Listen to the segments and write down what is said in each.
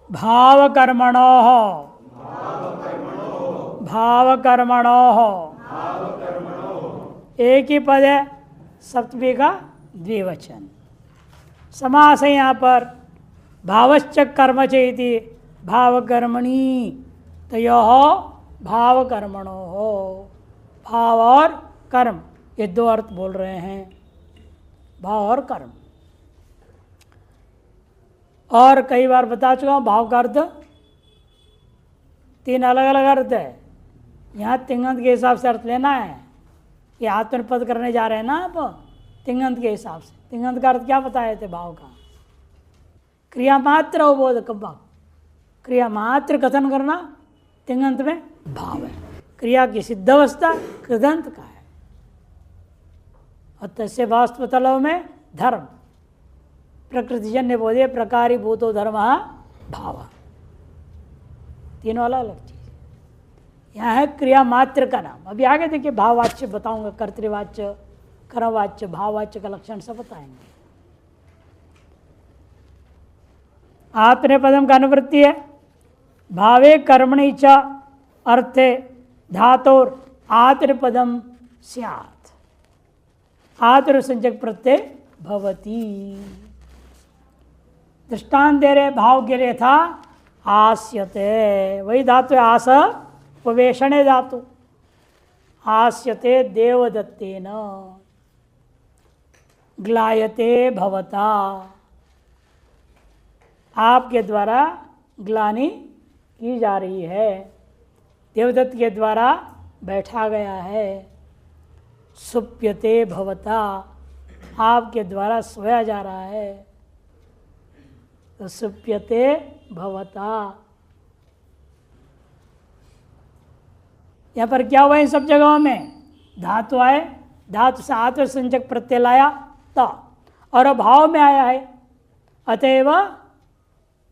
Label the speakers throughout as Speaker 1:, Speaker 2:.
Speaker 1: भावकर्मणोः भावकर्मणोः एक ही पद है, सप्तमी का द्विवचन। समास है यहाँ पर भावश्च कर्म चेति भावकर्मणि तयोः भावकर्मणोः। भाव और कर्म ये दो अर्थ बोल रहे हैं, भाव और कर्म। और कई बार बता चुका हूँ भाव का अर्थ तीन अलग अलग अर्थ है। यहाँ तिंगंत के हिसाब से अर्थ लेना है। ये आत्मनिपद करने जा रहे हैं ना आप, तिंगंत के हिसाब से। तिंगंत का अर्थ क्या बताए थे भाव का? क्रिया मात्र अवबोधक भाव। क्रिया मात्र कथन करना तिंगंत में भाव है। क्रिया की सिद्ध अवस्था कृदंत का है। और तस्य वास्तवतलव में धर्म प्रकृतिजन्य बोधे प्रकारी भूतो धर्म भाव। तीनों अलग अलग चीज। यहाँ है क्रिया मात्र का नाम। अभी आगे देखिए भाववाच्य बताऊंगा, कर्तृवाच्य कर्मवाच्य भाववाच्य का लक्षण सब बताएंगे। आत्मनेपदम का अनुवृत्ति है भावे कर्मणि च अर्थे धातोर आत्मनेपदम स्यात्। आत्मसंज्ञक प्रत्यय भवति। दृष्टांत दे रहे भाव के लिए था आस्यते, वही धातु है आस उपवेशने धातु। आस्यते देवदत्तेन ग्लायते भवता। आपके द्वारा ग्लानि की जा रही है, देवदत्त के द्वारा बैठा गया है। सुप्यते भवता, आपके द्वारा सोया जा रहा है। तो सुप्यते भवता, यहाँ पर क्या हुआ इन सब जगहों में? धातु आए, धातु से आत्मसंज्ञक प्रत्यय लाया त, और भाव में आया है। अतएव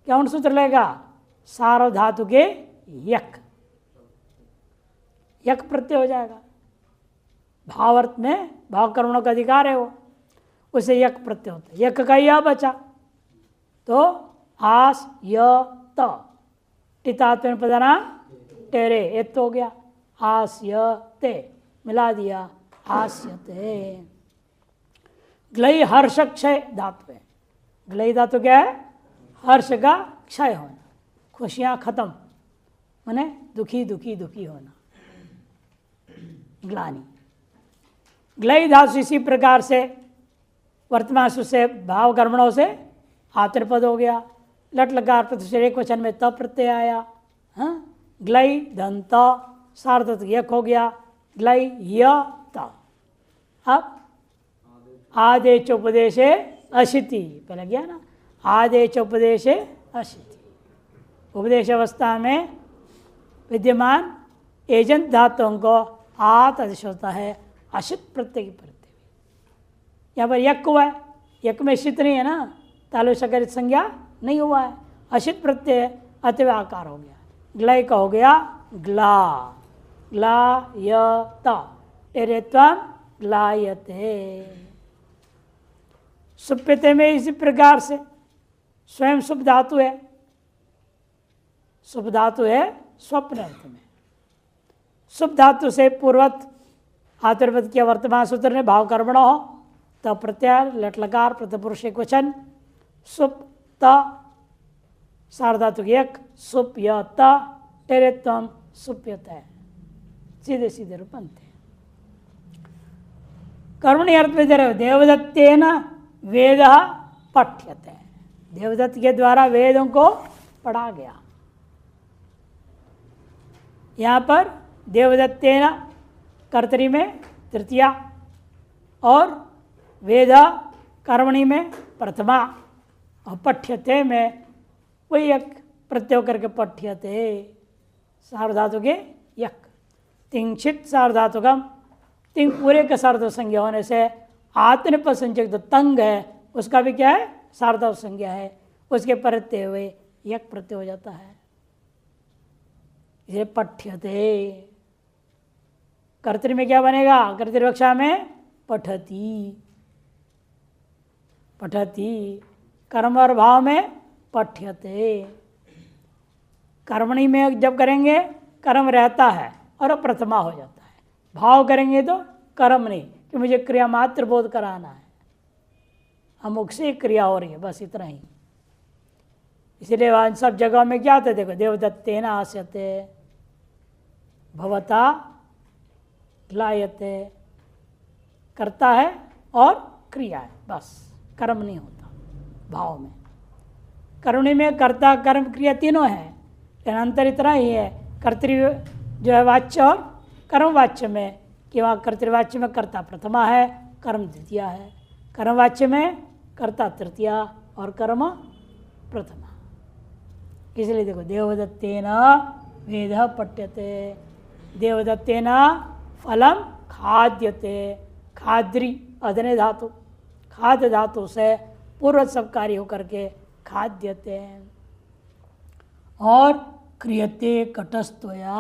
Speaker 1: कौन सूत्र लेगा? सार्व धातु के यक, यक प्रत्यय हो जाएगा। भावार्थ में भाव कर्मणों का अधिकार है वो, उसे यक प्रत्यय होता है। यक का यह बचा तो आस य त टितात्म पदना टेरे एत हो गया। आस्यते मिला दिया आस्यते। ग्लई हर्ष क्षय धातु है। ग्लई धातु क्या है? हर्ष का क्षय होना, खुशियां खत्म, माने दुखी दुखी दुखी होना, ग्लानि। ग्लई धातु इसी प्रकार से वर्तमान से भाव कर्मणों से आत्मपद हो गया। लट लकार प्रति एक वचन में त प्रत्यय आया। हाँ, ग्लई दंत सार्थ यक हो गया। ग्लई य त। अब आदेश उपदेशे अशिति पहले गया ना, आदेश उपदेशे अशिति। उपदेश अवस्था में विद्यमान एजंत धातुओं को आत आदेश होता है अशित प्रत्यय की प्रत्यय। यहाँ पर यक हुआ है, यक में शित नहीं है ना, तालु सकरित संज्ञा नहीं हुआ है, अशित प्रत्यय अतः आकार हो गया। ग्लय का हो गया ग्ला, ग्ला य त टेरेत्वम ग्लायते। सुप्यते में इसी प्रकार से स्वयं शुभ धातु है। शुभ धातु है स्वप्न अर्थ में। शुभ धातु से पूर्वत आतुर्वत किया वर्तमान सूत्र ने भाव कर्मण हो त प्रत्यार लटलकार प्रतपुरुष एक वचन सुप त सार्धातु एक सुप य त टेरेत्वम सुप्यत है। सीधे सीधे रूप बनते हैं। कर्मणि अर्थ में दे रहे देवदत्तेन वेद पठ्यते। देवदत्त के द्वारा वेदों को पढ़ा गया। यहाँ पर देवदत्तेन कर्तरी में तृतीया और वेद कर्मणि में प्रथमा और पठ्यते में वही एक प्रत्यय करके पठ्यते सार्वधातु के यक। तिंक्षित सार्वधातुकम, तिंग पूरे का सार्वधातु संज्ञा होने से आत्मनिपद संज्ञक जो तंग है उसका भी क्या है? सार्वधातु संज्ञा है, उसके प्रत्यय हुए यक प्रत्यय हो जाता है। इसे पठ्यते। कर्तरी में क्या बनेगा? कर्तृपक्षा में पठती, पठती। कर्म और भाव में पठ्यते। कर्मणि में जब करेंगे कर्म रहता है और अप्रथमा हो जाता है। भाव करेंगे तो कर्म नहीं, कि मुझे क्रिया मात्र बोध कराना है, अमुक से क्रिया हो रही है, बस इतना ही। इसलिए वहाँ सब जगहों में क्या था, देखो देवदत्तेन आस्यते भवता लायते, करता है और क्रिया है, बस कर्म नहीं होता भाव में। कर्मणि में कर्ता कर्म क्रिया तीनों है, लेकिन अंतर इतना ही है, कर्तृ जो है वाच्य और कर्मवाच्य में, कि वहाँ कर्तृवाच्य में कर्ता प्रथमा है, कर्म द्वितीया है, कर्मवाच्य में कर्ता तृतीया और कर्म प्रथमा। इसलिए देखो देवदत्तेन वेद पठ्यते, देवदत्तेन फलम खाद्यते, खाद्री अदने धातु, खाद्य धातु से पूर्व सब कार्य होकर के खाद्यते, और क्रियते कटस्तया,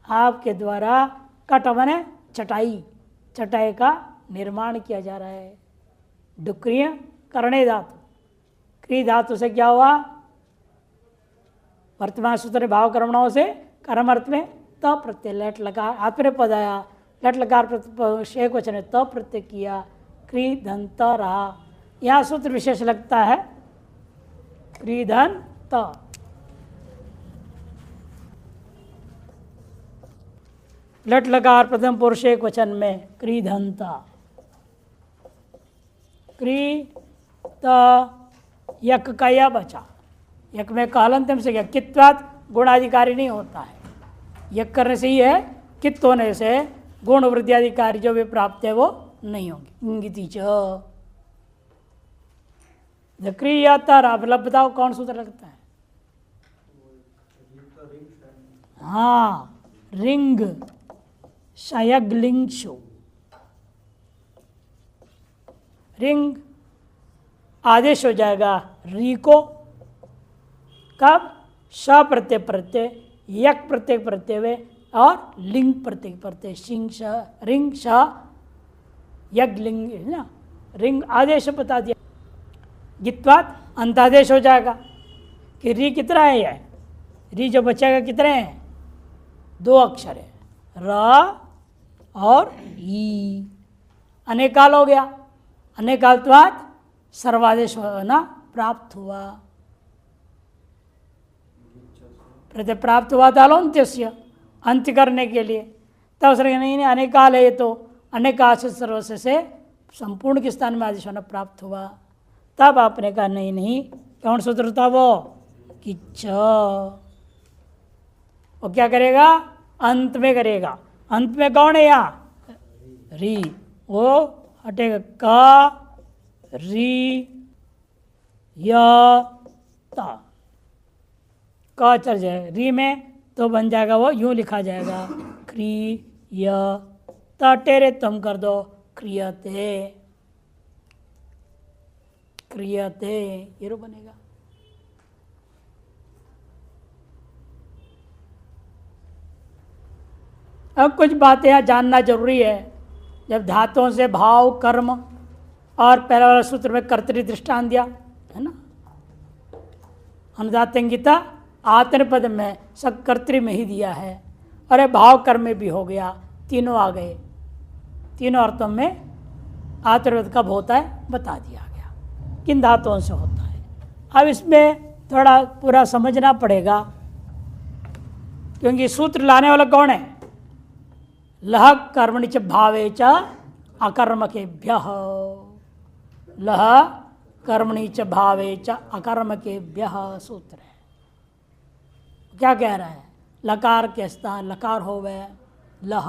Speaker 1: आपके द्वारा कट माने चटाई, चटाई का निर्माण किया जा रहा है। डुक्रिय करणे धातु, क्री धातु से क्या हुआ, वर्तमान सूत्र भाव कर्मणों से कर्म अर्थ में त प्रत्यय, लट लकार आत्मने पद आया, लट लकार शेख वचन ने त प्रत्यय किया, क्री धन त रहा। यहाँ सूत्र विशेष लगता है क्री धन त, लट लकार प्रथम पुरुष एक वचन में क्री धन त, क्री त यक का या बचा, यक में कालांतम से क्या कित्वात गुणाधिकारी नहीं होता है, यक करने से ही है, कित होने से गुण वृद्धियाधिकारी जो भी प्राप्त है वो नहीं होंगे। इंगिति च क्रियातर, आप बताओ कौन सूत्र लगता है? हाँ, रिंग शयग्लिंगशु, रिंग आदेश हो जाएगा री को, कब? श प्रत्यय प्रत्यय, यक प्रत्यय प्रत्यय और लिंग प्रत्यय प्रत्यय, सिंह श रिंग श यज्ञ लिंग है ना, रिंग आदेश बता दिया। जित्वात अंतादेश हो जाएगा कि री कितना है, ये री जो बचेगा कितने हैं? 2 अक्षर है, र और ई। अनेकाल हो गया, अनेकालत्वात सर्वादेश होना प्राप्त हुआ, प्रत्यय प्राप्त हुआ तालोन्त्यस्य, अंत्य करने के लिए। तब उसने नहीं अनेकाल है, ये तो अनेकाल से सर्वस्व से संपूर्ण के स्थान में आदेश होना प्राप्त हुआ। तब आपने कहा नहीं नहीं, कौन सूत्र था वो? कि च, वो क्या करेगा? अंत में करेगा। अंत में कौन है यहाँ? री, वो हटेगा का री या ता, का चल जाएगा री में, तो बन जाएगा वो यूं लिखा जाएगा क्री य त, टेरे तुम कर दो क्रियते, क्रियते, ये रो बनेगा। अब कुछ बातें यहाँ जानना जरूरी है। जब धातुओं से भाव कर्म, और पहला वाला सूत्र में कर्तरी दृष्टांत दिया है ना, अनुदातंगिता आत्म पद में सब कर्तरी में ही दिया है, अरे भाव कर्म में भी हो गया, तीनों आ गए, तीनों अर्थों में आत्मपद कब होता है बता दिया गया, किन धातुओं से होता है। अब इसमें थोड़ा पूरा समझना पड़ेगा, क्योंकि सूत्र लाने वाला कौन है? लह कर्मणि च भावे च अकर्मकेभ्यः, लह कर्मणि च भावे च अकर्मकेभ्यः सूत्र है। क्या कह रहा है? लकार के स्थान लकार हो गए लह,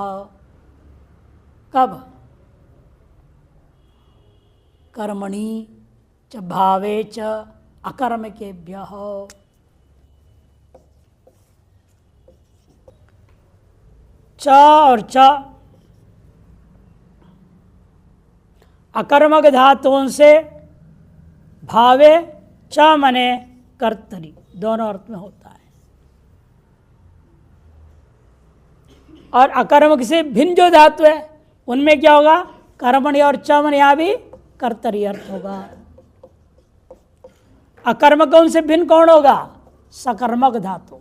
Speaker 1: कब? कर्मणि च भावे च अकर्मकेभ्यः, च और च अकर्मक धातुओं से भावे च मने कर्तरी, दोनों अर्थ में होता है। और अकर्मक से भिन्न जो धातु है उनमें क्या होगा? कर्मणि और च मन, यहाँ भी कर्तरी अर्थ होगा। अकर्मकों से भिन्न कौन होगा? सकर्मक धातु।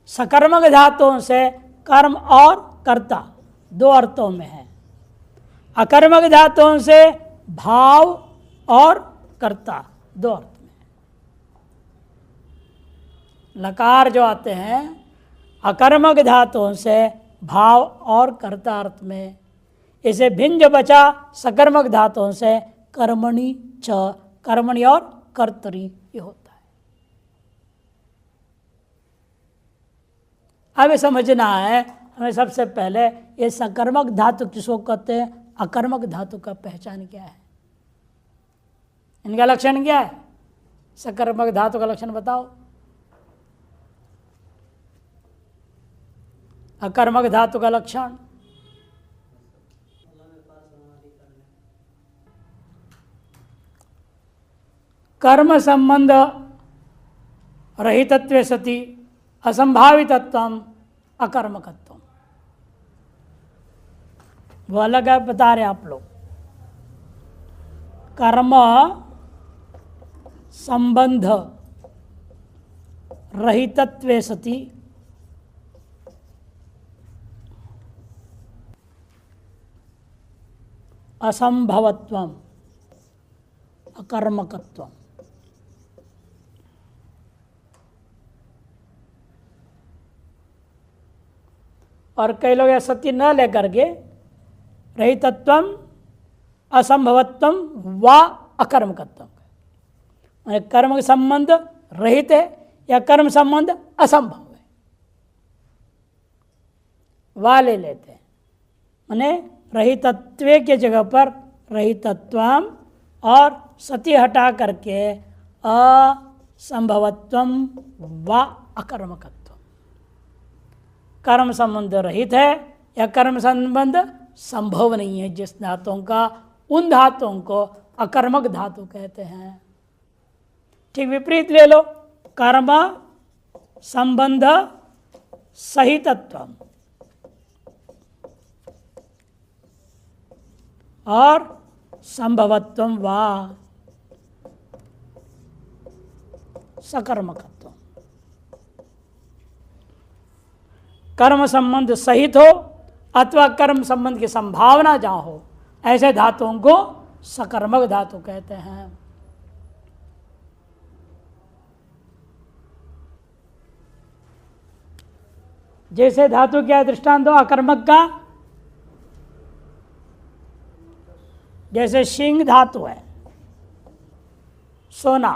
Speaker 1: सकर्मक धातुओं से कर्म और कर्ता दो अर्थों में है। अकर्मक धातुओं से भाव और कर्ता दो अर्थ में। लकार जो आते हैं अकर्मक धातुओं से भाव और कर्ता अर्थ में। इसे भिन्न जो बचा सकर्मक धातुओं से कर्मणि च, कर्मणि और कर्तरी ये होता है। अब समझना है हमें सबसे पहले ये सकर्मक धातु किसको कहते हैं, अकर्मक धातु का पहचान क्या है, इनका लक्षण क्या है। सकर्मक धातु का लक्षण बताओ। अकर्मक धातु का लक्षण कर्म संबंध रहितत्वे सति असंभावितत्वम अकर्मकत्वम। वो अलग है, बता रहे आप लोग। कर्म संबंध रहितत्वे सति असंभवत्वम अकर्मकत्वम। और कई लोग यह सत्य न लेकर के रहितत्वम असंभवत्वम व अकर्मकत्वम, कर्म का संबंध रहित है या कर्म संबंध असंभव है, वा ले लेते हैं। माने रहितत्वे के जगह पर रहितत्वम और सती हटा करके असंभवत्वम व अकर्मकत्वम। कर्म संबंध रहित है या कर्म संबंध संभव नहीं है जिस धातुओं का, उन धातुओं को अकर्मक धातु कहते हैं। ठीक विपरीत ले लो, कर्म संबंध सहितत्वम और संभवत्वम वा सकर्मकत्व। कर्म संबंध सहित हो अथवा कर्म संबंध की संभावना जहाँ हो, ऐसे धातुओं को सकर्मक धातु कहते हैं। जैसे धातु क्या दृष्टांत दो अकर्मक का, जैसे शिंग धातु है, सोना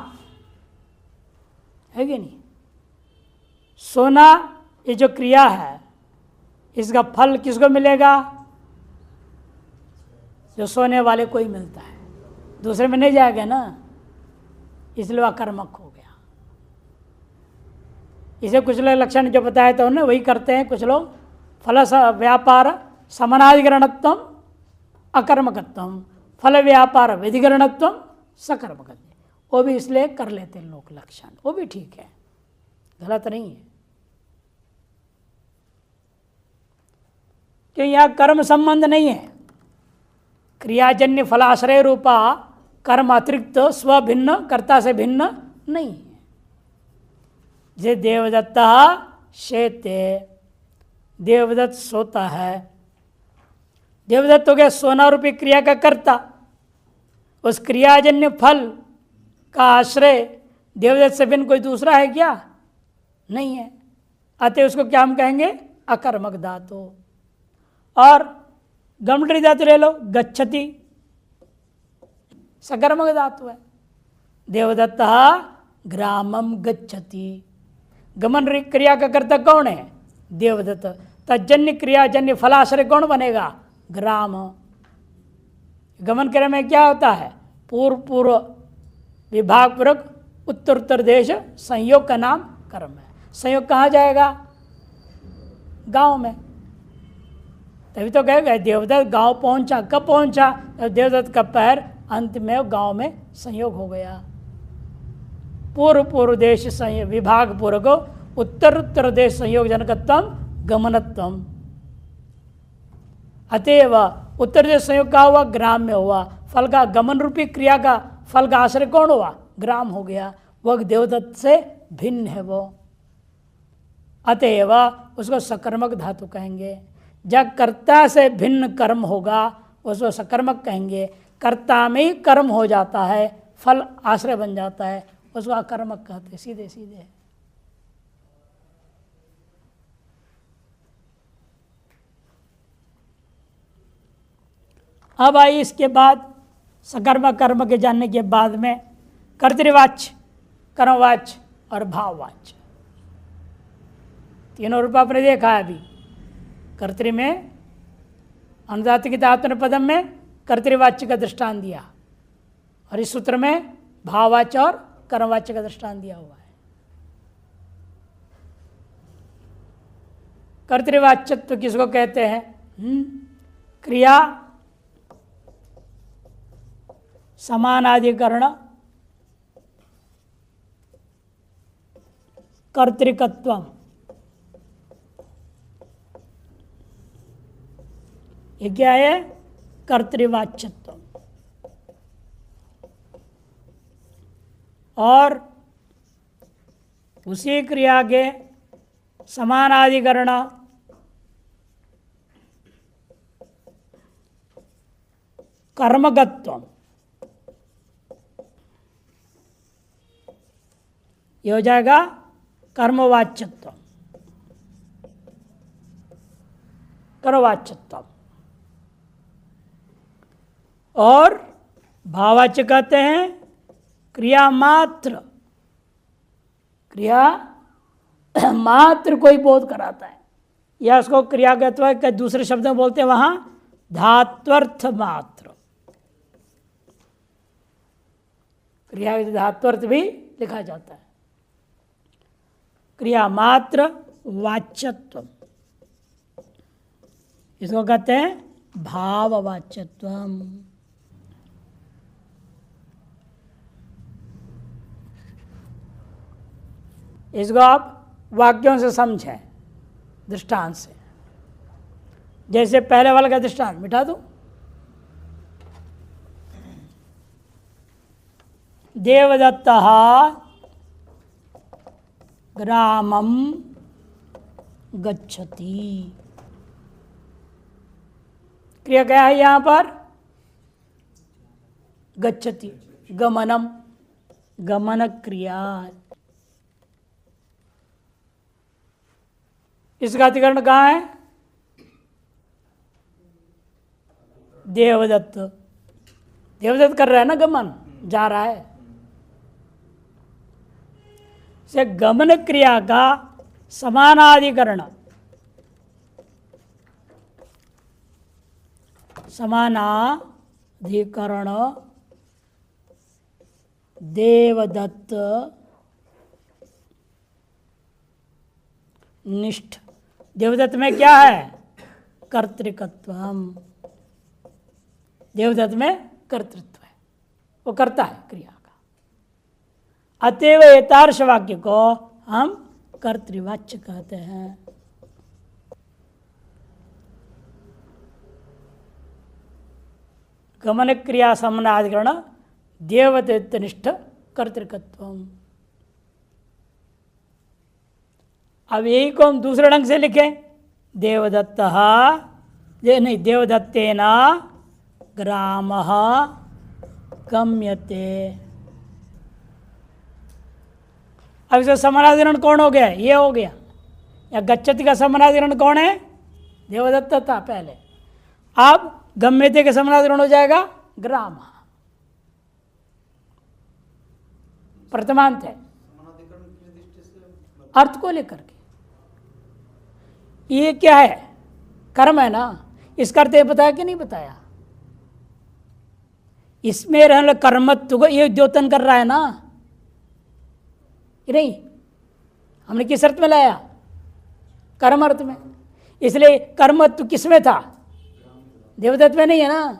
Speaker 1: है कि नहीं। सोना ये जो क्रिया है इसका फल किसको मिलेगा, जो सोने वाले को ही मिलता है, दूसरे में नहीं जाएगा ना, इसलिए अकर्मक हो गया। इसे कुछ लोग लक्षण जो बताया था उन्हें वही करते हैं कुछ लोग। फल व्यापार समनाधिकरणत्वम अकर्मकत्वम, फल व्यापार विधिकरणत्वम सकर्मकत्व। वो भी इसलिए कर लेते हैं लोग लक्षण, वो भी ठीक है, गलत नहीं है। क्यों, यहाँ कर्म संबंध नहीं है, क्रियाजन्य फलाश्रय रूपा कर्म अतिरिक्त स्वभिन्न कर्ता से भिन्न नहीं है। जे देवदत्त शेते, देवदत्त सोता है, देवदत्त हो गया सोना रूपी क्रिया का कर्ता, उस क्रियाजन्य फल का आश्रय देवदत्त से भिन्न कोई दूसरा है क्या, नहीं है। अतः उसको क्या हम कहेंगे, अकर्मक धातु। और गमटरी धातु ले लो, गच्छति, सकर्मक धातु है। देवदत्त ग्रामम गच्छति, गमन क्रिया का कर्ता कौन है, देवदत्त। तजन्य क्रियाजन्य फलाश्रय कौन बनेगा, ग्राम। गमन क्रिया में क्या होता है, पूर्व पूर्व विभाग पूर्वक उत्तर उत्तर देश संयोग का नाम कर्म है। संयोग कहाँ जाएगा, गांव में। तभी तो कहेगा देवदत्त गांव पहुंचा, कब पहुंचा, तो देवदत्त का पैर अंत में गांव में संयोग हो गया। पूर्व पूर्व देश संयोग विभाग पूर्वक उत्तर उत्तर देश संयोग जनकत्वम गमनत्वम। अतएव उत्तर देश संयोग का हुआ, ग्राम में हुआ, फल का गमन रूपी क्रिया का फल का आश्रय कौन हुआ, ग्राम हो गया। वह देवदत्त से भिन्न है वो, अतएव उसको सकर्मक धातु कहेंगे। जब कर्ता से भिन्न कर्म होगा उसको सकर्मक कहेंगे। कर्ता में ही कर्म हो जाता है, फल आश्रय बन जाता है, उसको अकर्मक कहते, सीधे सीधे। अब आई इसके बाद सकर्मक कर्म के जानने के बाद में कर्तृवाच्य, कर्मवाच्य और भाववाच्य, तीनों रूप आपने देखा है अभी। कर्तृ में अनुदात्त आत्मनेपदम में कर्तृवाच्य का दृष्टांत दिया, और इस सूत्र में भाववाच्य और कर्मवाच्य का दृष्टांत दिया हुआ है। कर्तृवाच्यत्व किसको कहते हैं? क्रिया समानाधिकरण कर्तृकत्वम, ये क्या है? कर्तृवाच्यत्व। और उसी क्रिया के समानाधिकरण कर्मगत्व, ये हो जाएगा कर्मवाच्यत्व, कर्मवाच्यत्व। और भाववाच्य कहते हैं क्रिया मात्र, क्रिया मात्र कोई बोध कराता है, या उसको क्रिया कहते हैं, दूसरे शब्द में बोलते हैं वहां धात्वर्थ मात्र। क्रिया धात्वर्थ भी लिखा जाता है। क्रिया मात्र वाच्यत्व, इसको कहते हैं भाववाच्यत्व। इसको आप वाक्यों से समझें, दृष्टांत से। जैसे पहले वाला का दृष्टांत मिटा दो। देवदत्तः ग्रामं गच्छति, क्रिया क्या है यहां पर? गच्छति, गमनम, गमन क्रिया। इसका अधिकरण कहाँ है? देवदत्त। देवदत्त कर रहा है ना गमन, जा रहा है। से गमन क्रिया का समानाधिकरण, समानाधिकरण देवदत्त निष्ठ। देवदत्त में क्या है? कर्तृकत्वम। देवदत्त में कर्तृत्व है, वो करता है क्रिया का। अतएव एतार्श वाक्य को हम कर्तृवाच्य कहते हैं। गमन क्रिया समानाधिकरण देवदत्त निष्ठ कर्तृकत्वम। अब यही को हम दूसरे ढंग से लिखें, देवदत्तः, नहीं, देवदत्तेन ग्रामः गम्यते। अब इसका समानाधिकरण कौन हो गया? ये हो गया। या गच्छति का समानाधिकरण कौन है? देवदत्त था पहले। अब गम्यते का समानाधिकरण हो जाएगा ग्राम, प्रथमांत है, अर्थ को लेकर के। ये क्या है? कर्म है ना। इसका अर्थ ये बताया कि नहीं बताया? इसमें रहने कर्मत्व को ये द्योतन कर रहा है ना, कि नहीं? हमने किस अर्थ में लाया? कर्म अर्थ में। इसलिए कर्मत्व किसमें था? देवदत्त में नहीं है ना।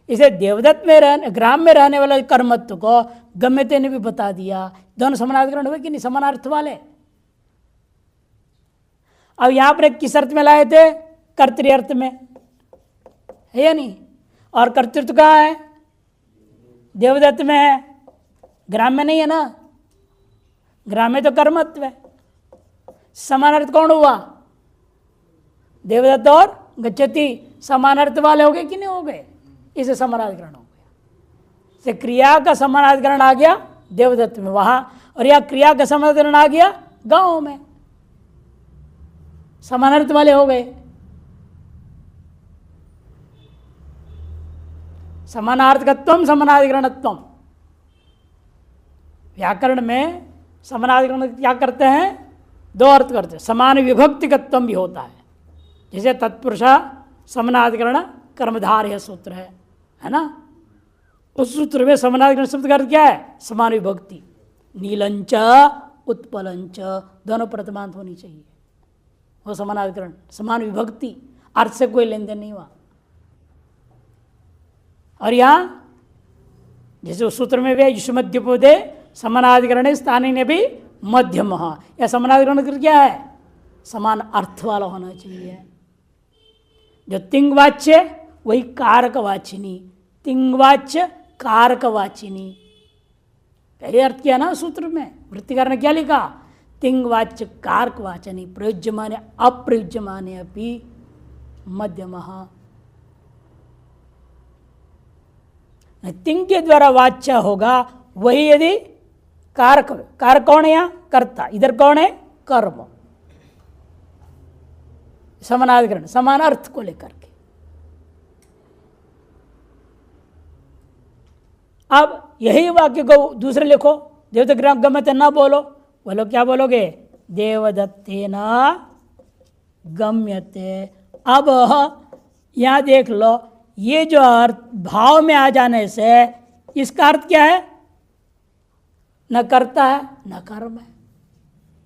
Speaker 1: इसे देवदत्त में रहने, ग्राम में रहने वाले कर्मत्व को गम्यते ने भी बता दिया। दोनों समानाधिकरण हुए कि नहीं? समानार्थ वाले। अब यहां पर किस अर्थ में लाए थे? कर्तृ अर्थ में, है या नहीं? और कर्तृत्व कहाँ है? देवदत्त में है, ग्राम में नहीं है ना। ग्राम में तो कर्मत्व है। समान अर्थ कौन हुआ? देवदत्त और गच्छति समान अर्थ वाले हो गए कि नहीं हो गए? इसे समानाधिकरण हो गया। से क्रिया का समानाधिकरण आ गया देवदत्त में वहां, और या क्रिया का समानाधिकरण आ गया गांव में, समान अर्थ वाले हो गए। समानार्थकत्वम समानाधिकरणत्वम। व्याकरण में समानाधिकरण क्या करते हैं? दो अर्थ करते हैं। समान विभक्तिकत्वम भी होता है, जैसे तत्पुरुषा समानाधिकरण कर्मधारय सूत्र है ना। उस सूत्र में समानाधिकरण शब्द का अर्थ क्या है? समान विभक्ति। नीलंच उत्पलंच दोनों प्रथमांत होनी चाहिए, वो समानाधिकरण। समान विभक्ति अर्थ से कोई लेन देन नहीं हुआ। और यहां जैसे उस सूत्र में भी युष्मद्युपदे समानाधिकरण स्थानीय ने भी मध्यम, या समानाधिकरण क्या है? समान अर्थ वाला होना चाहिए। जो तिंगवाच्य वही कारकवाचिनी, तिंगवाच्य कारकवाचिनी। पहले अर्थ किया ना सूत्र में, वृत्तिकार ने क्या लिखा? तिंगवाच्य कारकवाचनी प्रयुज्यमाने अप्रयुज्यमाने अपि मध्यम। तिंग के द्वारा वाच्य होगा वही यदि कारक, कारक कौन है? यहां कर्ता, इधर कौन है? कर्म। समानाधिकरण समान अर्थ को लेकर के। अब यही वाक्य को दूसरे लिखो, देवदत्त ग्राम गम्यते ना बोलो, बोलो क्या बोलोगे? देवदत्तेन गम्यते। अब यहां देख लो, ये जो अर्थ भाव में आ जाने से इसका अर्थ क्या है? न करता है न कर्म है,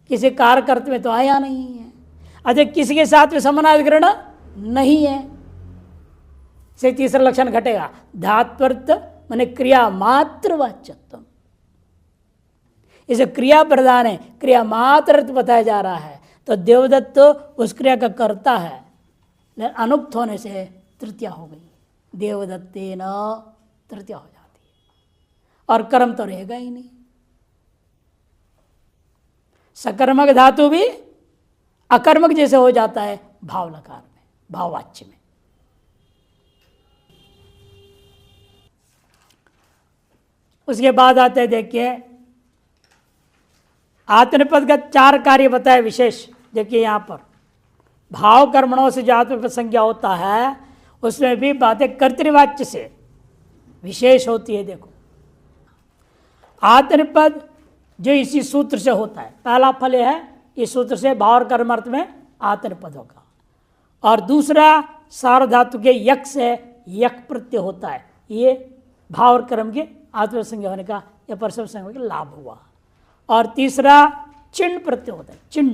Speaker 1: किसी कारकर्त में तो आया नहीं है। अच्छा, किसी के साथ में समानाधिकरण नहीं है, से तीसरा लक्षण घटेगा। धात्वर्थ माने क्रिया मात्र वाच्यत्व। इसे क्रिया प्रधान है, क्रिया मात्र बताया जा रहा है, तो देवदत्त तो उस क्रिया का कर्ता है, अनुक्त होने से तृतीया हो गई। देवदत्तेन तृतीया हो जाती है, और कर्म तो रहेगा ही नहीं। सकर्मक धातु भी अकर्मक जैसे हो जाता है भाव लकार में, भाववाच्य में। उसके बाद आते हैं, देखिए आत्मनिपद का 4 कार्य बताए विशेष। देखिए यहां पर भाव कर्मणों से जो आत्मनिपद संज्ञा होता है उसमें भी बातें कर्तृवाच्य से विशेष होती है। देखो आत्मनिपद जो इसी सूत्र से होता है, पहला फल यह है इस सूत्र से भाव और कर्म अर्थ में आत्मनिपद होगा, और दूसरा सार्वधातु के यक से यक प्रत्यय होता है, ये भाव और कर्म के आत्मनिपद संज्ञा होने का या परस्पर संज्ञा का लाभ हुआ। और तीसरा चिन्ह प्रत्यय होता है, चिन्ह।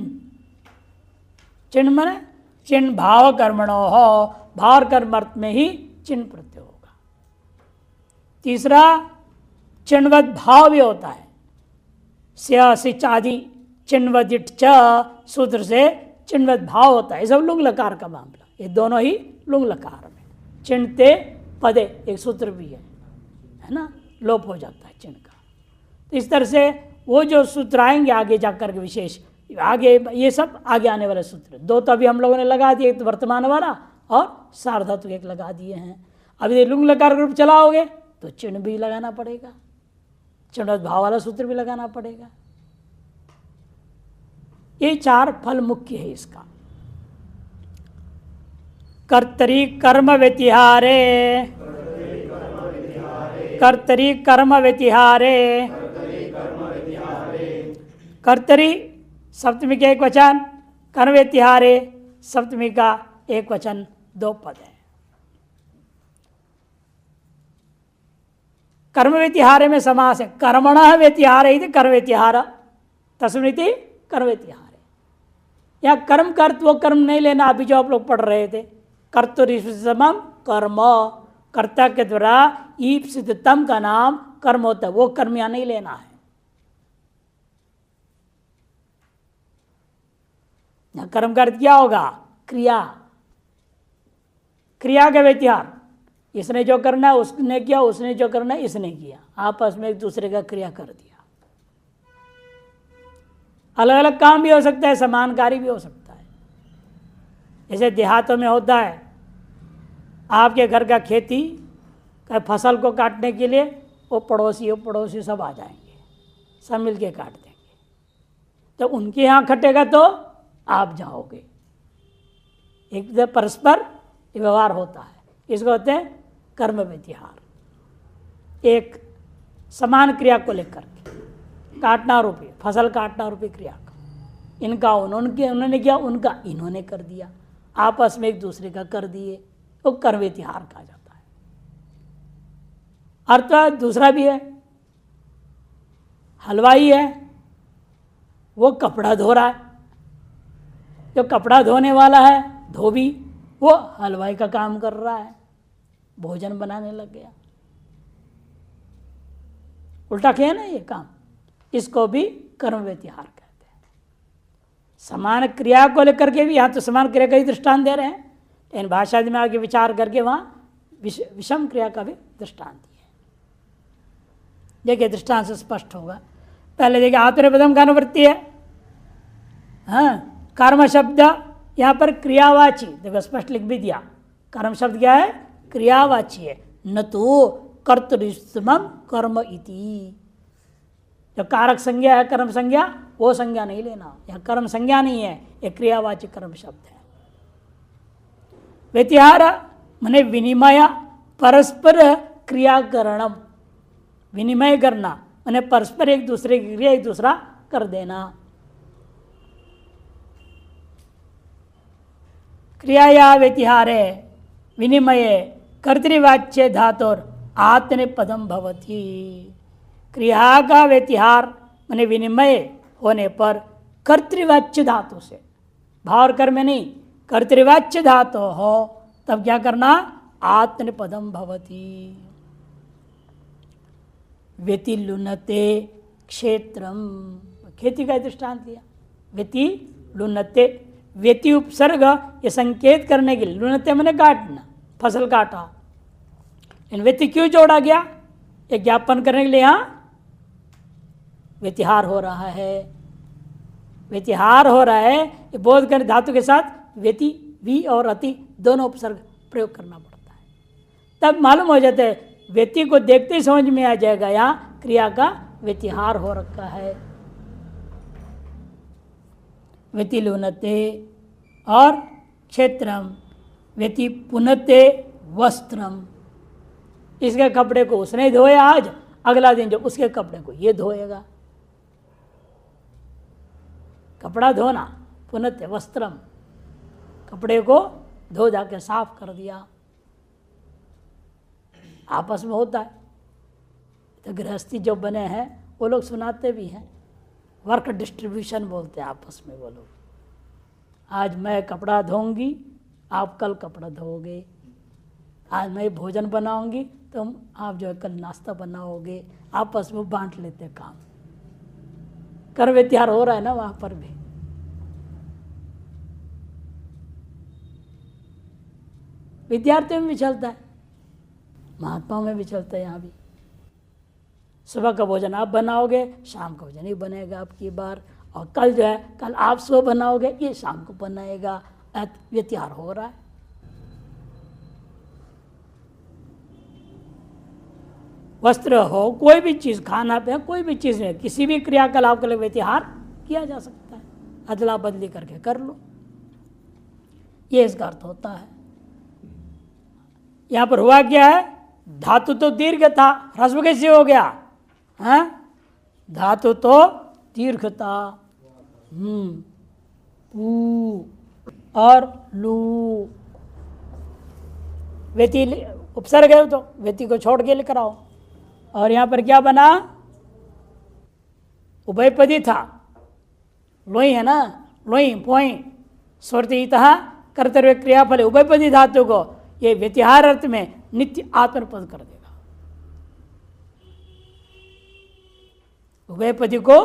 Speaker 1: चिन्ह माने चिन्ह भाव कर्मणो हो, भाव और कर्म अर्थ में ही चिन्ह प्रत्यय होगा। तीसरा चिन्हवत भाव भी होता है, सिच आदि चिन्हवदिट च सूत्र से चिन्हवत भाव होता है। ये सब लुंग लकार का मामला, ये दोनों ही लुंग लकार में। चिन्हते पदे एक सूत्र भी है ना, लोप हो जाता है चिन्ह का। तो इस तरह से वो जो सूत्र आएंगे आगे जाकर के विशेष, आगे ये सब आगे आने वाले सूत्र, 2 तो अभी हम लोगों ने लगा दिए, एक तो वर्तमान वाला और सार्वधातु एक लगा दिए हैं। अभी लुंग लकार ग्रुप चलाओगे तो चिन्ह भी लगाना पड़ेगा, चिन्ह भाव वाला सूत्र भी लगाना पड़ेगा। ये 4 फल मुख्य है इसका। कर्तरी कर्म व्यतिहारे, कर्तरी कर्म व्यतिहारे, कर्तरी सप्तमी का एक वचन, कर्म व्यतिहारे सप्तमी का एक वचन, 2 पद है। कर्म व्यतिहारे में समास है, कर्मणः व्यतिहारे इति कर्म व्यतिहार तस्मिति कर्म व्यतिहारे। या कर्म कर्त वो कर्म नहीं लेना, अभी जो आप लोग पढ़ रहे थे, कर्तुरीप्सितम कर्म, कर्ता के द्वारा ईप्सितम का नाम कर्म होता है, वो कर्म यहाँ नहीं लेना है। यहाँ कर्म का अर्थ क्या होगा? क्रिया, क्रिया का व्यतिहार। इसने जो करना है उसने किया, उसने जो करना है इसने किया, आपस में एक दूसरे का क्रिया कर दिया। अलग अलग काम भी हो सकता है, समान कार्य भी हो सकता है। जैसे देहातों में होता है, आपके घर का खेती का फसल को काटने के लिए वो पड़ोसी सब आ जाएंगे, सब मिल के काट देंगे। तो उनके यहाँ कटेगा तो आप जाओगे, एक परस्पर व्यवहार होता है। इसको होते हैं कर्म व्यतिहार। एक समान क्रिया को लेकर के काटना रूपी, फसल काटना रूपी क्रिया का, इनका उन्होंने किया, उनका इन्होंने कर दिया, आपस में एक दूसरे का कर दिए, वो कर्म व्यतिहार कहा जाता है। अर्थ दूसरा भी है, हलवाई है, वो कपड़ा धो रहा है, जो कपड़ा धोने वाला है धोबी, वो हलवाई का काम कर रहा है, भोजन बनाने लग गया। उल्टा किया ना ये काम, इसको भी कर्म व्यतिहार कहते हैं। समान क्रिया को लेकर के भी, यहाँ तो समान क्रिया का ही दृष्टांत दे रहे हैं, लेकिन भाषा में आगे विचार करके वहाँ विषम क्रिया का भी दृष्टांत दिए। देखिए दृष्टांत से स्पष्ट होगा। पहले देखिए आत्मनेपदम का अनुवृत्ति है, हाँ, कर्म शब्द यहाँ पर क्रियावाची, देखो स्पष्ट लिख भी दिया। कर्म शब्द क्या है? क्रियावाची है, न तो कर्तृसमम कर्म इति। जो कारक संज्ञा है कर्म संज्ञा, वो संज्ञा नहीं लेना, यह कर्म संज्ञा नहीं है, यह क्रियावाची कर्म शब्द है। व्यतिहार माने विनिमय, परस्पर क्रियाकरणम, विनिमय करना माने परस्पर एक दूसरे की क्रिया एक दूसरा कर देना। क्रियाया व्यतिहारे विनिमये कर्तृवाच्य धातुर आत्मनेपदम भवति। क्रिया का व्यतिहार माने विनिमय होने पर कर्तृवाच्य धातु से, भाव कर्म में नहीं, कर्तृवाच्य धातु हो तब क्या करना? आत्मनेपदम भवति। व्यतिलुनते क्षेत्रम, खेती का दृष्टांत दिया। व्यतिलुनते, व्यति उपसर्ग ये संकेत करने के लिए, लुनते मैंने काटना, फसल काटा। इन व्यति क्यों जोड़ा गया? ये ज्ञापन करने के लिए यहाँ व्यतिहार हो रहा है, व्यतिहार हो रहा है। ये बोध करने धातु के साथ व्यति, वी और अति दोनों उपसर्ग प्रयोग करना पड़ता है, तब मालूम हो जाता है। व्यक्ति को देखते ही समझ में आ जाएगा यहाँ क्रिया का व्यतिहार हो रखा है। व्यतिलुनते और क्षेत्रम, व्यति पुनते वस्त्रम, इसके कपड़े को उसने धोया आज, अगला दिन जो उसके कपड़े को ये धोएगा। कपड़ा धोना, पुनते वस्त्रम, कपड़े को धो जाके साफ कर दिया, आपस में होता है। तो गृहस्थी जो बने हैं वो लोग सुनाते भी हैं, वर्क डिस्ट्रीब्यूशन बोलते हैं आपस में वो लोग। आज मैं कपड़ा धोऊंगी, आप कल कपड़ा धोओगे, आज मैं भोजन बनाऊंगी तो आप जो है कल नाश्ता बनाओगे, आपस में बांट लेते काम। कर्म व्यतिहार हो रहा है ना वहां पर भी। विद्यार्थियों में भी चलता है, महात्माओं में भी चलता है। यहाँ भी सुबह का भोजन आप बनाओगे, शाम का भोजन ही बनेगा आपकी बार, और कल जो है कल आप सुबह बनाओगे, ये शाम को बनाएगा। व्यतिहार हो रहा है। वस्त्र हो, कोई भी चीज़, खाना पे कोई भी चीज़ में, किसी भी क्रियाकलाप के लिए व्यतिहार किया जा सकता है, अदला बदली करके कर लो, ये इसका अर्थ होता है। यहाँ पर हुआ क्या है? धातु तो दीर्घ था, ह्रस्व कैसे हो गया? हाँ, धातु तो दीर्घ था, पू और लू, व्यति उपसर्ग है तो व्यति को छोड़ के लेकर आओ। और यहाँ पर क्या बना? उभयपदी था, लोई है ना, लोई पोई स्वर्तितः कर्तव्य क्रियाफल, उभयपदी धातु को ये व्यतिहार अर्थ में नित्य आत्मनेपद कर देगा। उभयपदी को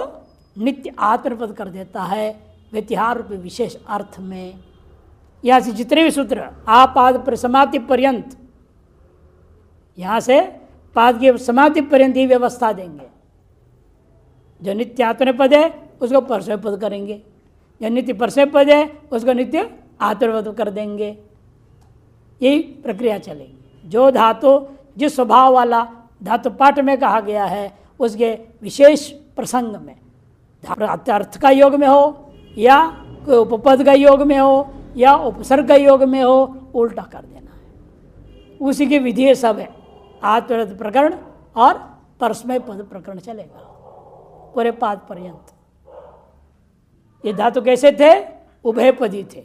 Speaker 1: नित्य आत्मनेपद कर देता है व्यतिहार रूपी विशेष अर्थ में। यहाँ से जितने भी सूत्र आपाद पर समाप्ति पर्यंत, यहाँ से पाद की समाप्ति पर्यंत ही व्यवस्था देंगे। जो नित्य आत्मनेपद है उसको परस्मै पद करेंगे, जो नित्य परस्मै पद है उसको नित्य आत्मपद कर देंगे। यही प्रक्रिया चलेगी। जो धातु जिस स्वभाव वाला धातु पाठ में कहा गया है उसके विशेष प्रसंग में अर्थ का योग में हो या कोई उपपद का योग में हो या उपसर्ग का योग में हो, उल्टा कर देना है। उसी की विधि सब है। आत्मपद प्रकरण और परस्मै पद प्रकरण चलेगा पूरे पाद पर्यंत। ये धातु कैसे थे? उभयपदी थे।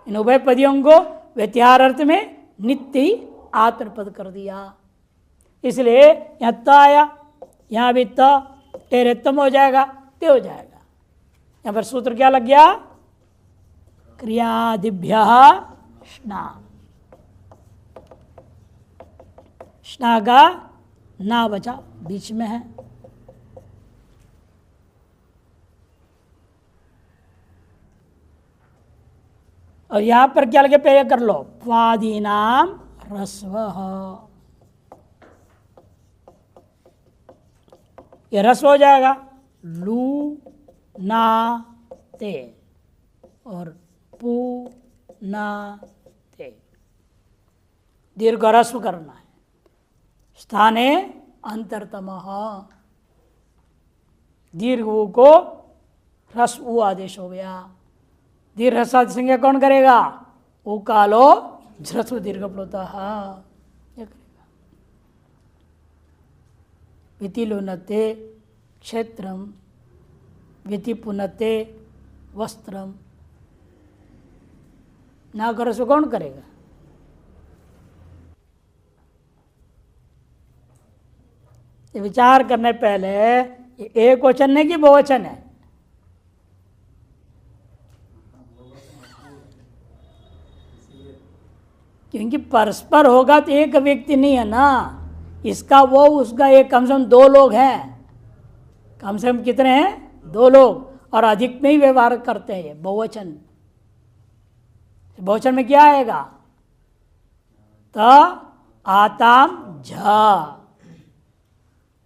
Speaker 1: इन उभयपदियों को व्यतिहार अर्थ में नित्य ही आत्मपद कर दिया। इसलिए यहाँ त आया, यहाँ भी त टेरे तम हो जाएगा, ते हो जाएगा। यहाँ पर सूत्र क्या लग गया? क्रियादिभ्य स्ना, स्ना का ना बचा बीच में है। और यहां पर क्या लगे पहले कर लो, वादीनाम रस्व, ये रस्व हो जाएगा। लू ना ते और पू ना ते, दीर्घ रस्व करना है। स्थाने अंतरतम, दीर्घ ऊ को रस्व ऊ आदेश हो गया। दीर्घ रसाद संज्ञा कौन करेगा? ऊ कालो झ्रस्व दीर्घ प्लुतः करेगा। विति लुनते क्षेत्रम, विति पुनते वस्त्रम, ना करो सो कौन करेगा? ये विचार करने पहले ये एक वचन है कि बहुवचन है? क्योंकि परस्पर होगा तो एक व्यक्ति नहीं है ना, इसका वो उसका एक, कम से कम दो लोग हैं। कम से कम कितने हैं? दो लोग, और अधिक में ही व्यवहार करते हैं ये बहुवचन। बहुवचन में क्या आएगा? त आताम झ,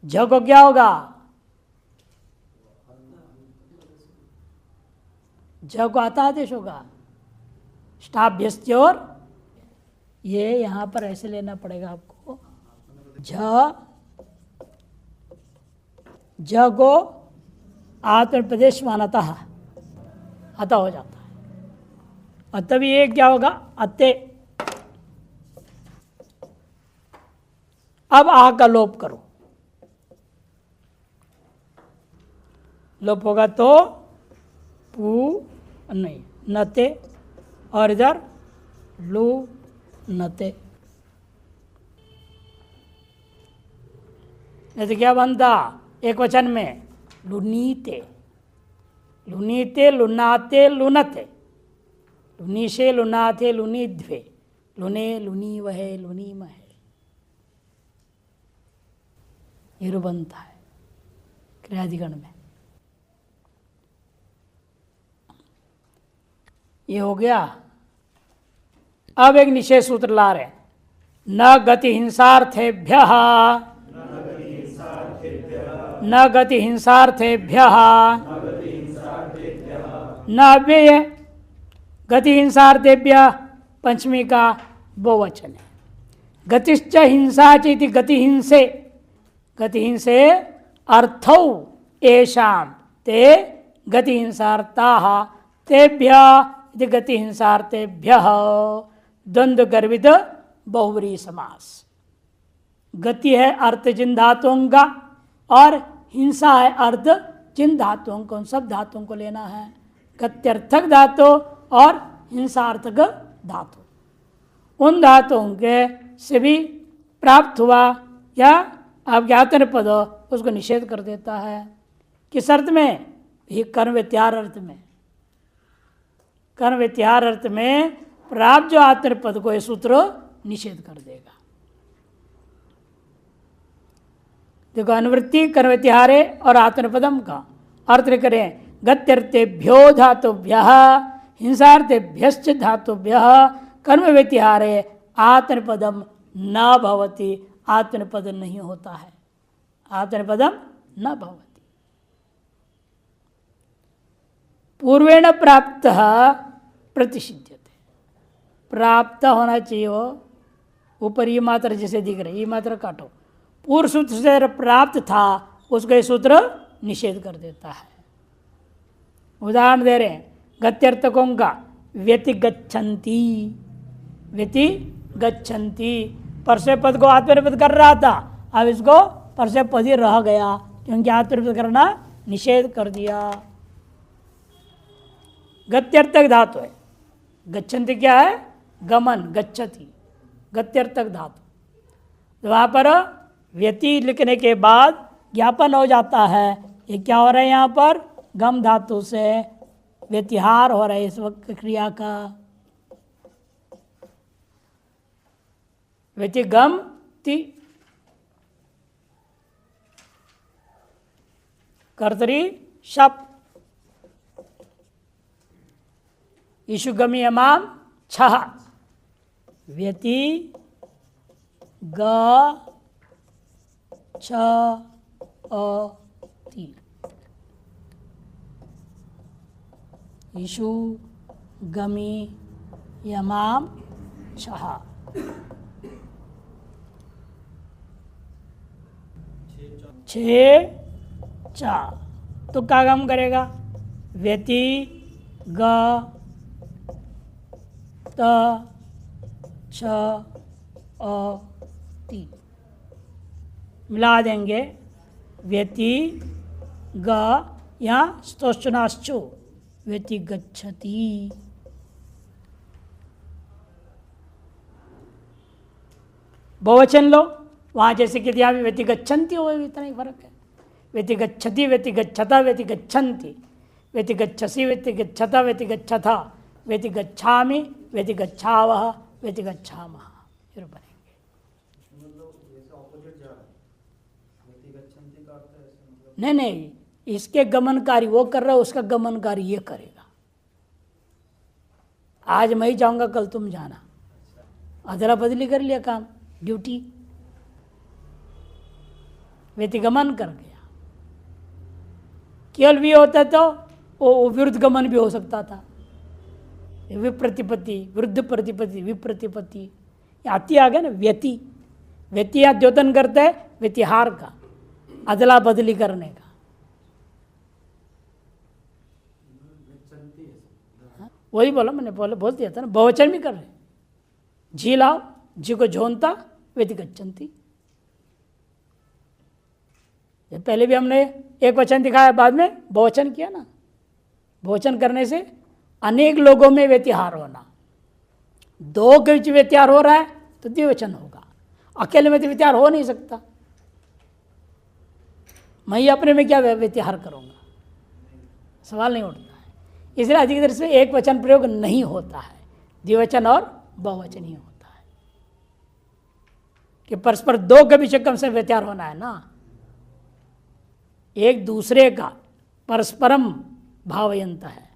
Speaker 1: झ को क्या होगा? झ को आता आदेश होगा। स्टाभ्यस्त्योर, ये यहां पर ऐसे लेना पड़ेगा आपको। झ को आत्मप्रदेश मानता है, अतः हो जाता है। और तभी ये क्या होगा? अते। अब आ का लोप करो, लोप होगा तो पू नहीं नते, और इधर लू नते। तो क्या बनता एक वचन में? लुनीते, लुनीते लुनाते लुनते, लुनीशे लुनाथे लुनीध्वे, लुने लुनी वहे लुनी महे, ये बनता है क्रियाधिकरण में। ये हो गया। अब एक निषेध सूत्र ला रहे, न गति हिंसार्थेभ्य, न गति हिंसार्थेभ्य, न अव्यय, गति हिंसार्थेभ्य पंचमी का बहुवचन है। गतिश्च हिंसा चेति गति हिंसे, गति हिंसे अर्थौ येषां ते गति हिंसार्थाः तेभ्य इति गति हिंसार्थेभ्य, द्वंद्व गर्भित बहुव्रीहि समास। गति है अर्थ जिन धातुओं का, और हिंसा है अर्थ जिन धातुओं को, उन सब धातुओं को लेना है। गत्यर्थक धातु और हिंसार्थक धातु, उन धातुओं के से भी प्राप्त हुआ या आप ज्ञातन पद, उसको निषेध कर देता है। किस अर्थ में? ये कर्म व्यतिहार अर्थ में। कर्म व्यतिहार अर्थ में प्राप्त जो आत्म पद को यह सूत्र निषेध कर देगा। देखो, अनुवृत्ति कर्म व्यतिहारे और आत्मपदम का अर्थ करें, गत्यर्थेभ्यो धातुभ्यः हिंसार्थेभ्यश्च धातुभ्यः कर्म व्यतिहारे आत्मपदम न भवति, आत्मपद नहीं होता है, आत्मपदम न भवति। पूर्वेण प्राप्त प्रतिषिध्यते, प्राप्त होना चाहिए वो ऊपर ये मात्रा जैसे दिख रही, ये मात्रा काटो, पूर्व सूत्र से प्राप्त था उसको ये सूत्र निषेध कर देता है। उदाहरण दे रहे हैं गत्यर्थकों का, व्यतिगच्छन्ति, व्यतिगच्छन्ति परस्पर पद को आत्मनिपद कर रहा था, अब इसको परस्पर पद ही रह गया क्योंकि आत्मनिपद करना निषेध कर दिया। गत्यर्थक धातु है, गच्छन्ति क्या है? गमन, गच्छति, गत्यर्थक धातु। तो वहाँ पर व्यति लिखने के बाद ज्ञापन हो जाता है। ये क्या हो रहा है यहाँ पर? गम धातु से व्यतिहार हो रहा है इस वक्त क्रिया का। व्यतिगम ति कर्तरी शप ईशुगमी अमाम छह व्यति ग छ ति ईशु गमी यमाम छह। छः चा तो क्या काम करेगा? व्यति ग त छ अ ति मिला देंगे। व्यति ग यहाँ स्तोष्णाश्चो व्यति गच्छति। बहुवचन लो, वहाँ जैसे कि यहाँ भी व्यति गच्छन्ति हो, इतना ही फर्क है। व्यति गच्छति, व्यति गच्छता, व्यति गच्छन्ति, व्यति गच्छसि, व्यति गच्छता, व्यति गच्छथा, व्यति गच्छामि, व्यति गच्छावः, व्यति गच्छामः, फिर बनेंगे। नहीं नहीं, इसके गमनकारी वो कर रहा है, उसका गमनकारी ये करेगा। आज मैं ही जाऊंगा, कल तुम जाना, अदला बदली कर लिया काम, ड्यूटी, व्यतिगमन कर गया। केवल भी होता तो वो विरुद्ध गमन भी हो सकता था। विप्रतिपत्ति, विरुद्ध प्रतिपत्ति, विप्रतिपत्ति आती आ गया ना। व्यति, व्यति या द्योतन करता है व्यतिहार का, अदला बदली करने का। वही बोला मैंने, बोल दिया था ना, बहुवचन भी कर रहे। झी लाओ, झी को झोंता, व्यति गच्छन्ति। पहले भी हमने एक वचन दिखाया, बाद में बहुवचन किया ना। बहुवचन करने से अनेक लोगों में व्यतिहार होना, दो के बीच व्यतिहार हो रहा है तो द्विवचन होगा, अकेले में तो व्यतिहार हो नहीं सकता। मैं अपने में क्या व्यतिहार करूंगा, सवाल नहीं उठता है। इसलिए अधिकतर से एक वचन प्रयोग नहीं होता है, द्विवचन और बहुवचन ही होता है कि परस्पर दो के बीच कम से व्यतिहार होना है ना। एक दूसरे का परस्परम भावयंत है,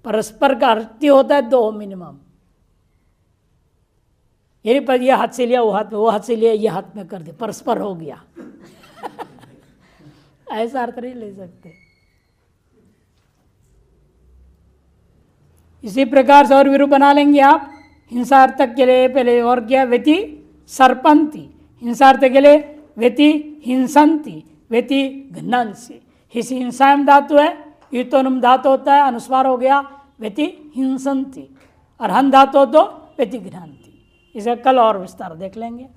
Speaker 1: परस्पर का अर्थ होता है दो मिनिमम। यही पर यह हाथ से लिया वो हाथ में, वो हाथ से लिया ये हाथ में कर दे, परस्पर हो गया। ऐसा अर्थ नहीं ले सकते। इसी प्रकार से और विरूप बना लेंगे आप। हिंसार्थक के लिए पहले और क्या? व्यति सर्पंती। हिंसार्थ के लिए व्यति हिंसंती, व्यति घ्नंसी। हिसी हिंसाएं धातु है, युतोनुम धातु होता है, अनुस्वार हो गया, व्यति हिंसंती। और हन धातु हो तो व्यति घ्नंती। इसे कल और विस्तार देख लेंगे।